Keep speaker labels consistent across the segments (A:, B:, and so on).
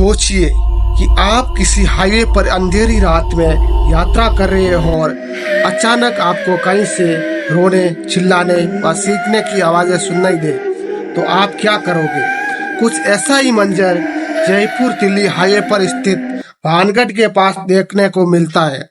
A: सोचिए कि आप किसी हाईवे पर अंधेरी रात में यात्रा कर रहे हो और अचानक आपको कहीं से रोने, चिल्लाने व सीखने की आवाज़ें सुनाई दे, तो आप क्या करोगे? कुछ ऐसा ही मंजर जयपुर दिल्ली हाईवे पर स्थित भानगढ़ के पास देखने को मिलता है।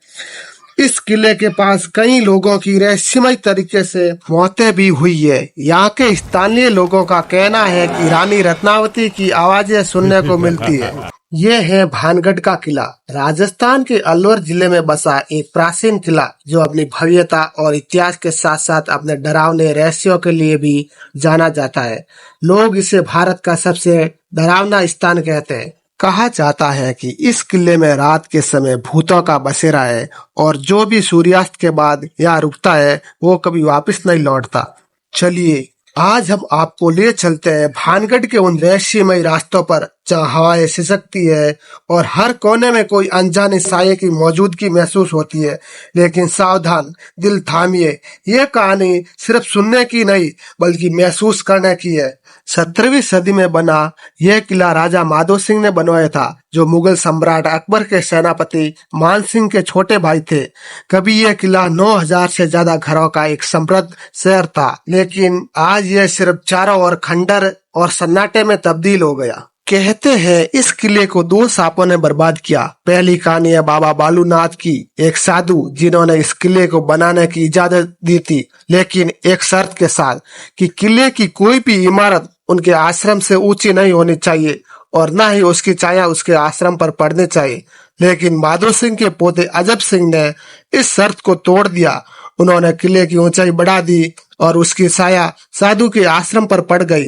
A: इस किले के पास कई लोगों की रहस्यमय तरीके से मौतें भी हुई है। यहाँ के स्थानीय लोगों का कहना है कि रानी रत्नावती की आवाजें सुनने को मिलती है। ये है भानगढ़ का किला, राजस्थान के अलवर जिले में बसा एक प्राचीन किला जो अपनी भव्यता और इतिहास के साथ साथ अपने डरावने रहस्यों के लिए भी जाना जाता है। लोग इसे भारत का सबसे डरावना स्थान कहते हैं। कहा जाता है कि इस किले में रात के समय भूतों का बसेरा है और जो भी सूर्यास्त के बाद यहाँ रुकता है वो कभी वापस नहीं लौटता। चलिए आज हम आपको ले चलते हैं भानगढ़ के उन रहस्यमय रास्तों पर जहाँ हवाएं सिसकती है और हर कोने में कोई अनजाने साये की मौजूदगी महसूस होती है। लेकिन सावधान, दिल थामिए, ये कहानी सिर्फ सुनने की नहीं बल्कि महसूस करने की है। 17वीं सदी में बना यह किला राजा माधो सिंह ने बनवाया था, जो मुगल सम्राट अकबर के सेनापति मान सिंह के छोटे भाई थे। कभी यह किला 9000 से ज्यादा घरों का एक समृद्ध शहर था, लेकिन आज यह सिर्फ चारों ओर खंडर और सन्नाटे में तब्दील हो गया। कहते हैं इस किले को 2 सांपों ने बर्बाद किया। पहली कहानी है बाबा बालूनाथ की, एक साधु जिन्होंने इस किले को बनाने की इजाजत दी थी, लेकिन एक शर्त के साथ कि किले की कोई भी इमारत उनके आश्रम से ऊंची नहीं होनी चाहिए और न ही उसकी छाया उसके आश्रम पर पड़नी चाहिए। लेकिन माधो सिंह के पोते अजब सिंह ने इस शर्त को तोड़ दिया। उन्होंने किले की ऊंचाई बढ़ा दी और उसकी छाया साधु के आश्रम पर पड़ गई।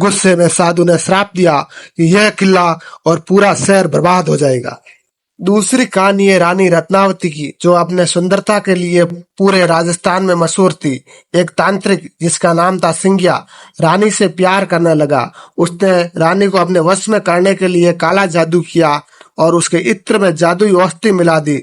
A: गुस्से में साधु ने श्राप दिया कि यह किला और पूरा शहर बर्बाद हो जाएगा। दूसरी कहानी है रानी रत्नावती की, जो अपने सुंदरता के लिए पूरे राजस्थान में मशहूर थी। एक तांत्रिक जिसका नाम था सिंगिया रानी से प्यार करने लगा। उसने रानी को अपने वश में करने के लिए काला जादू किया और उसके इत्र में जादुई औषधि मिला दी,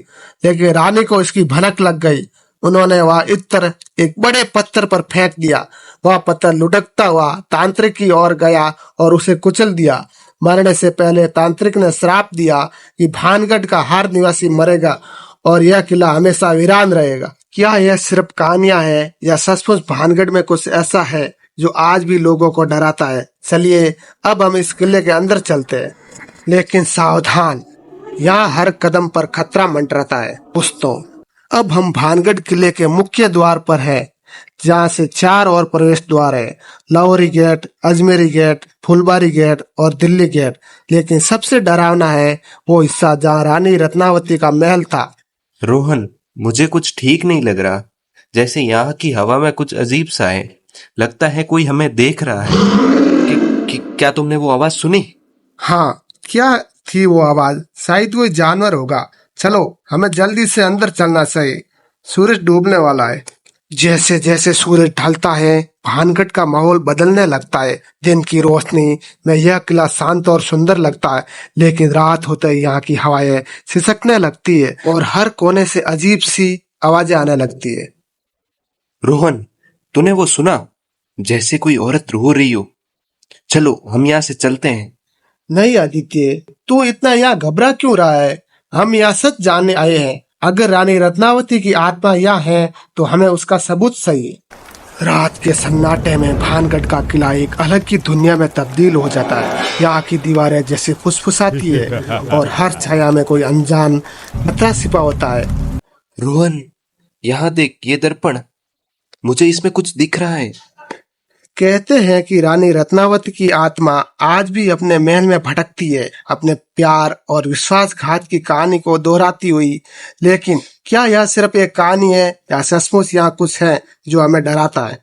A: लेकिन रानी को इसकी भनक लग गई। उन्होंने वह इत्र एक बड़े पत्थर पर फेंक दिया। वह पत्थर लुढ़कता हुआ तांत्रिक की ओर गया और उसे कुचल दिया। मरने से पहले तांत्रिक ने श्राप दिया कि भानगढ़ का हर निवासी मरेगा और यह किला हमेशा वीरान रहेगा। क्या यह सिर्फ कहानियां हैं या सचमुच भानगढ़ में कुछ ऐसा है जो आज भी लोगों को डराता है? चलिए अब हम इस किले के अंदर चलते हैं, लेकिन सावधान, यहाँ हर कदम पर खतरा मंडराता है। दोस्तों, अब हम भानगढ़ किले के मुख्य द्वार पर हैं, जहाँ से 4 और प्रवेश द्वार है, लाहौरी गेट, अजमेरी गेट, फुलबारी गेट और दिल्ली गेट। लेकिन सबसे डरावना है वो हिस्सा जहाँ रानी रत्नावती का महल था।
B: रोहन, मुझे कुछ ठीक नहीं लग रहा। जैसे यहाँ की हवा में कुछ अजीब सा है। लगता है कोई हमें देख रहा है। क्या तुमने वो आवाज सुनी?
A: हाँ, क्या थी वो आवाज? शायद वो जानवर होगा। चलो हमें जल्दी से अंदर चलना चाहिए, सूरज डूबने वाला है। जैसे जैसे सूरज ढलता है भानगढ़ का माहौल बदलने लगता है। दिन की रोशनी में यह किला शांत और सुंदर लगता है, लेकिन रात होते ही यहाँ की हवाएं सिसकने लगती है और हर कोने से अजीब सी आवाजें आने लगती है।
B: रोहन, तूने वो सुना? जैसे कोई औरत रो रही हो। चलो हम यहाँ से चलते हैं।
A: नहीं आदित्य, तू इतना यहाँ घबरा क्यों रहा है? हम यहाँ सच जानने आए हैं। अगर रानी रत्नावती की आत्मा यहाँ है तो हमें उसका सबूत चाहिए। रात के सन्नाटे में भानगढ़ का किला एक अलग की दुनिया में तब्दील हो जाता है। यहाँ की दीवारें जैसे फुसफुसाती है और हर छाया में कोई अनजान खतरा छिपा होता है।
B: रोहन, यहाँ देख, ये दर्पण, मुझे इसमें कुछ दिख रहा है।
A: कहते हैं कि रानी रत्नावती की आत्मा आज भी अपने महल में भटकती है, अपने प्यार और विश्वासघात की कहानी को दोहराती हुई। लेकिन क्या यह सिर्फ एक कहानी है या सचमुच यहाँ कुछ है जो हमें डराता है?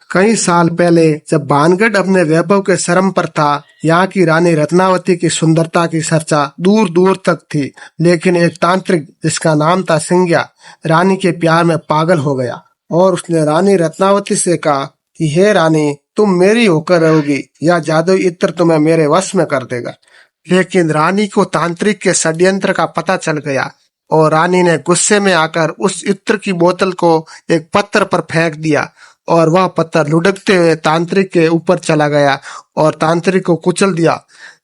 A: कई साल पहले जब भानगढ़ अपने वैभव के चरम पर था, यहाँ की रानी रत्नावती की सुंदरता की चर्चा दूर दूर तक थी। लेकिन एक तांत्रिक जिसका नाम था सिंगिया रानी के प्यार में पागल हो गया और उसने रानी रत्नावती से कहा कि हे रानी, तुम मेरी होकर रहोगी या जादुई इत्र तुम्हें मेरे वश में कर देगा। लेकिन रानी को तांत्रिक के षड्यंत्र का पता चल गया और रानी ने गुस्से में आकर उस इत्र की बोतल को एक पत्थर पर फेंक दिया और वह पत्थर लुढ़कते हुए तांत्रिक के ऊपर चला गया और तांत्रिक को कुचल दिया।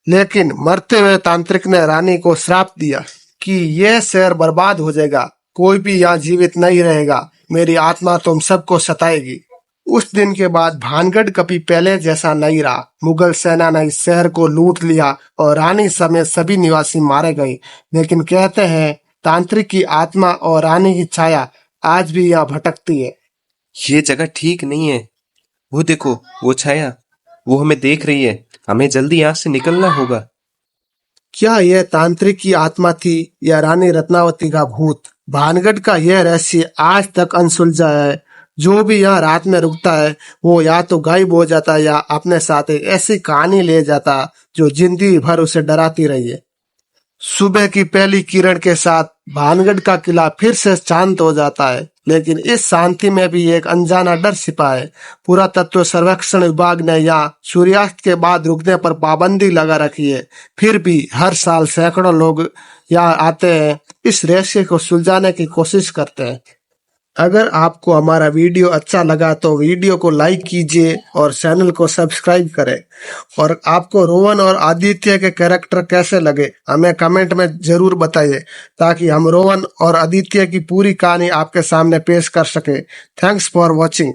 A: लेकिन मरते हुए तांत्रिक ने रानी को श्राप दिया कि यह शहर बर्बाद हो जाएगा, कोई भी यहाँ जीवित नहीं रहेगा, मेरी आत्मा तुम सबको सताएगी। उस दिन के बाद भानगढ़ कभी पहले जैसा नहीं रहा। मुगल सेना ने इस शहर को लूट लिया और रानी समेत सभी निवासी मारे गए। लेकिन कहते हैं तांत्रिक की आत्मा और रानी की छाया आज भी यहाँ भटकती है।
B: ये जगह ठीक नहीं है। वो देखो, वो छाया, वो हमें देख रही है। हमें जल्दी यहाँ से निकलना होगा।
A: क्या यह तांत्रिक की आत्मा थी या रानी रत्नावती का भूत? भानगढ़ का यह रहस्य आज तक अनसुलझा है। जो भी यहाँ रात में रुकता है वो या तो गायब हो जाता है या अपने साथ एक ऐसी कहानी ले जाता जो जिंदगी भर उसे डराती रही है। सुबह की पहली किरण के साथ भानगढ़ का किला फिर से शांत हो जाता है, लेकिन इस शांति में भी एक अनजाना डर छिपा है। पुरातत्व सर्वेक्षण विभाग ने यहाँ सूर्यास्त के बाद रुकने पर पाबंदी लगा रखी है, फिर भी हर साल सैकड़ों लोग यहाँ आते हैं, इस रहस्य को सुलझाने की कोशिश करते हैं। अगर आपको हमारा वीडियो अच्छा लगा तो वीडियो को लाइक कीजिए और चैनल को सब्सक्राइब करें। और आपको रोहन और आदित्य के कैरेक्टर कैसे लगे हमें कमेंट में जरूर बताइए, ताकि हम रोहन और आदित्य की पूरी कहानी आपके सामने पेश कर सके। Thanks for watching.